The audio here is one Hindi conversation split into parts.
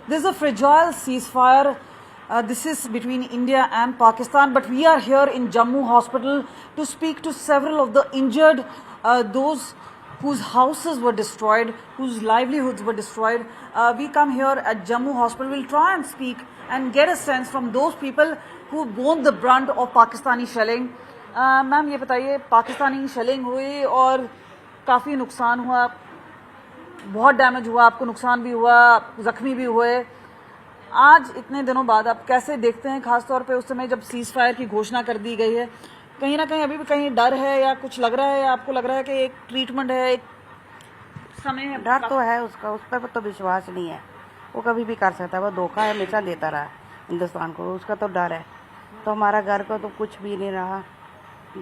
There's a fragile ceasefire. This is between India and Pakistan, but we are here in Jammu hospital to speak to several of the injured, those whose houses were destroyed, whose livelihoods were destroyed. We come here at Jammu hospital. We'll try and speak and get a sense from those people who bore the brunt of Pakistani shelling. Ma'am ये बताइए, पाकिस्तानी शेलिंग हुई और काफ़ी नुकसान हुआ, बहुत डैमेज हुआ, आपको नुकसान भी हुआ, जख्मी भी हुए। आज इतने दिनों बाद आप कैसे देखते हैं, खासतौर पे उस समय जब सीज फायर की घोषणा कर दी गई है, कहीं ना कहीं अभी भी कहीं डर है या कुछ लग रहा है, या आपको लग रहा है कि एक ट्रीटमेंट है, एक समय है? डर तो है उसका, उस पर तो विश्वास नहीं है, वो कभी भी कर सकता है, वो धोखा हमेशा देता रहा हिंदुस्तान को, उसका तो डर है। तो हमारा घर का तो कुछ भी नहीं रहा,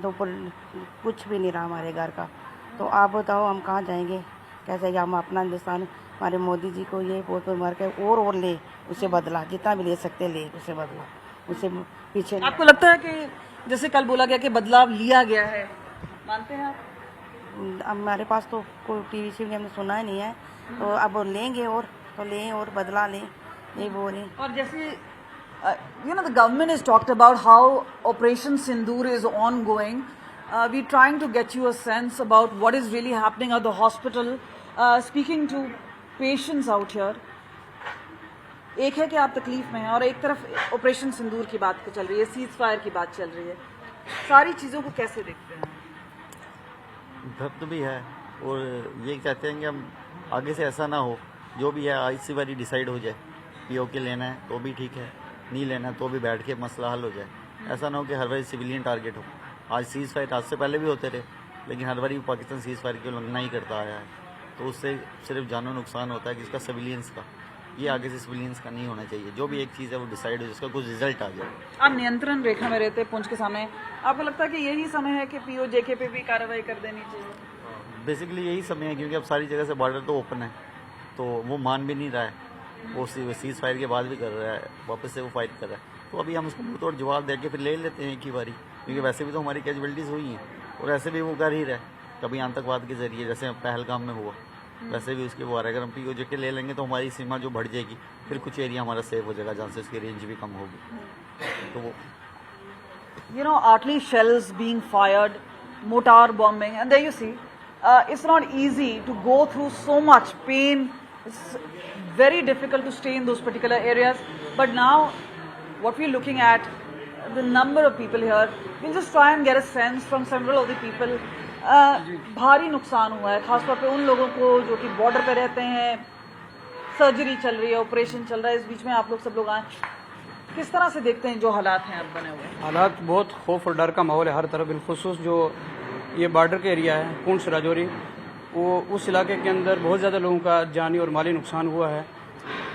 तो कुछ भी नहीं रहा हमारे घर का। तो आप बताओ हम कहाँ जाएंगे, कैसे हम अपना हिंदुस्तान, हमारे मोदी जी को ये पोस्ट पर मार के और ले, उससे बदला जितना भी ले सकते ले, उससे बदला, उससे पीछे। आपको लगता है कि जैसे कल बोला गया कि बदलाव लिया गया है, मानते हैं आप? हमारे पास तो कोई टीवी सी हमने सुना ही नहीं है, तो अब लेंगे और तो लें और बदला लें, ये बोले। और जैसे the government has talked about how Operation Sindoor is ongoing. We're trying to get you a sense about what is really happening at the hospital. Speaking to patients out here, एक है कि आप तकलीफ में हैं और एक तरफ ऑपरेशन सिंदूर की बात चल रही है, सीज फायर की बात चल रही है। सारी चीज़ों को कैसे देखते हैं? दर्द भी है और ये कहते हैं कि हम आगे से ऐसा ना हो, जो भी है इसी बारी डिसाइड हो जाए। पीओके लेना है तो भी ठीक है, नहीं लेना है तो भी बैठ के मसला हल हो जाए। ऐसा ना हो कि हर बारी सिविलियन टारगेट हो। आज सीज फायर आज से पहले भी होते रहे, लेकिन हर बारी पाकिस्तान सीज फायर की उल्लंघना ही करता आया है, तो उससे सिर्फ जानो नुकसान होता है किसका, सिविलियंस का। ये आगे से सिविलियंस का नहीं होना चाहिए। जो भी एक चीज़ है वो डिसाइड हो, जिसका कुछ रिजल्ट आ जाए। आप नियंत्रण रेखा में रहते पुंछ के सामने, आपको लगता है कि यही समय है कि पीओजे पे भी कार्रवाई कर देनी चाहिए? बेसिकली यही समय है, क्योंकि अब सारी जगह से बॉर्डर तो ओपन है, तो वो मान भी नहीं रहा है, वो सीज फायर के बाद भी कर रहा है, वापस से वो फाइट कर रहा है। तो अभी हम उसको मुँह तोड़ जवाब दे के फिर ले लेते हैं एक ही बारी, क्योंकि वैसे भी तो हमारी कैजुअलिटीज़ हुई हैं और ऐसे भी वो कर ही रहा है। कभी आतंकवाद के जरिए, जैसे पहलगाम में हुआ, वैसे भी उसके वो आ रहा है। अगर हम पीओजे के ले लेंगे तो हमारी सीमा जो बढ़ जाएगी, फिर कुछ एरिया हमारा सेफ हो जाएगा जहाँ से उसकी रेंज भी कम होगी। तो वो artillery shells being fired, mortar bombing, and there you see, it's not easy to go through so much pain. It's very difficult to stay in those particular areas. But now, what we're looking at, the number of people here, we'll just try and get a sense from several of the people. भारी नुकसान हुआ है, खासतौर पे उन लोगों को जो कि बॉर्डर पे रहते हैं, सर्जरी चल रही है, ऑपरेशन चल रहा है, इस बीच में आप लोग सब लोग आए, किस तरह से देखते हैं जो हालात हैं अब बने हुए? हालात बहुत खौफ और डर का माहौल है हर तरफ, बिलखुसूस जो ये बॉर्डर के एरिया है पुंछ राजौरी, वो उस इलाके के अंदर बहुत ज़्यादा लोगों का जानी और माली नुकसान हुआ है।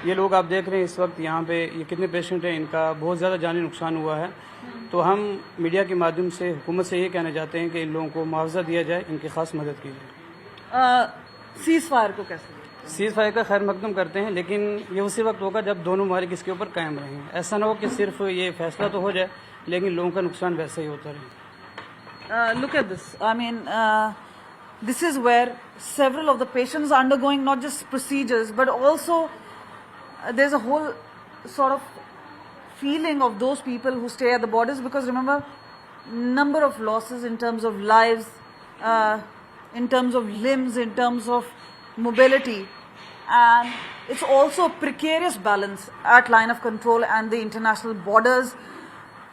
ये लोग आप देख रहे हैं इस वक्त यहाँ पे ये कितने पेशेंट हैं, इनका बहुत ज़्यादा जानी नुकसान हुआ है। तो हम मीडिया के माध्यम से हुकूमत से ये कहना चाहते हैं कि इन लोगों को मुआवजा दिया जाए, इनकी खास मदद की जाए। सीज फायर को कैसे? सीज फायर का खैर मकदम करते हैं, लेकिन ये उसी वक्त होगा जब दोनों ममालिक इसके ऊपर कायम रहेंगे। ऐसा ना हो कि सिर्फ ये फैसला तो हो जाए लेकिन लोगों का नुकसान वैसे ही होता रहे। Look at this. I mean, this is where several of the patients are undergoing not just procedures, but also there's a whole sort of feeling of those people who stay at the borders, because remember, number of losses in terms of lives, in terms of limbs, in terms of mobility, and it's also a precarious balance at line of control and the international borders.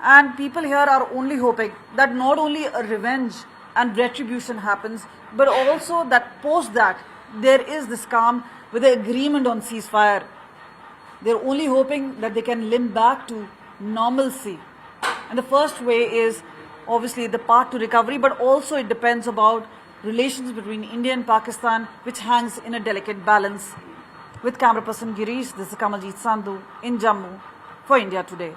And people here are only hoping that not only a revenge and retribution happens, but also that post that there is this calm with the agreement on ceasefire. They're only hoping that they can limp back to normalcy. And the first way is obviously the path to recovery, but also it depends about relations between India and Pakistan, which hangs in a delicate balance. With camera person Girish, this is Kamaljeet Sandhu in Jammu for India Today.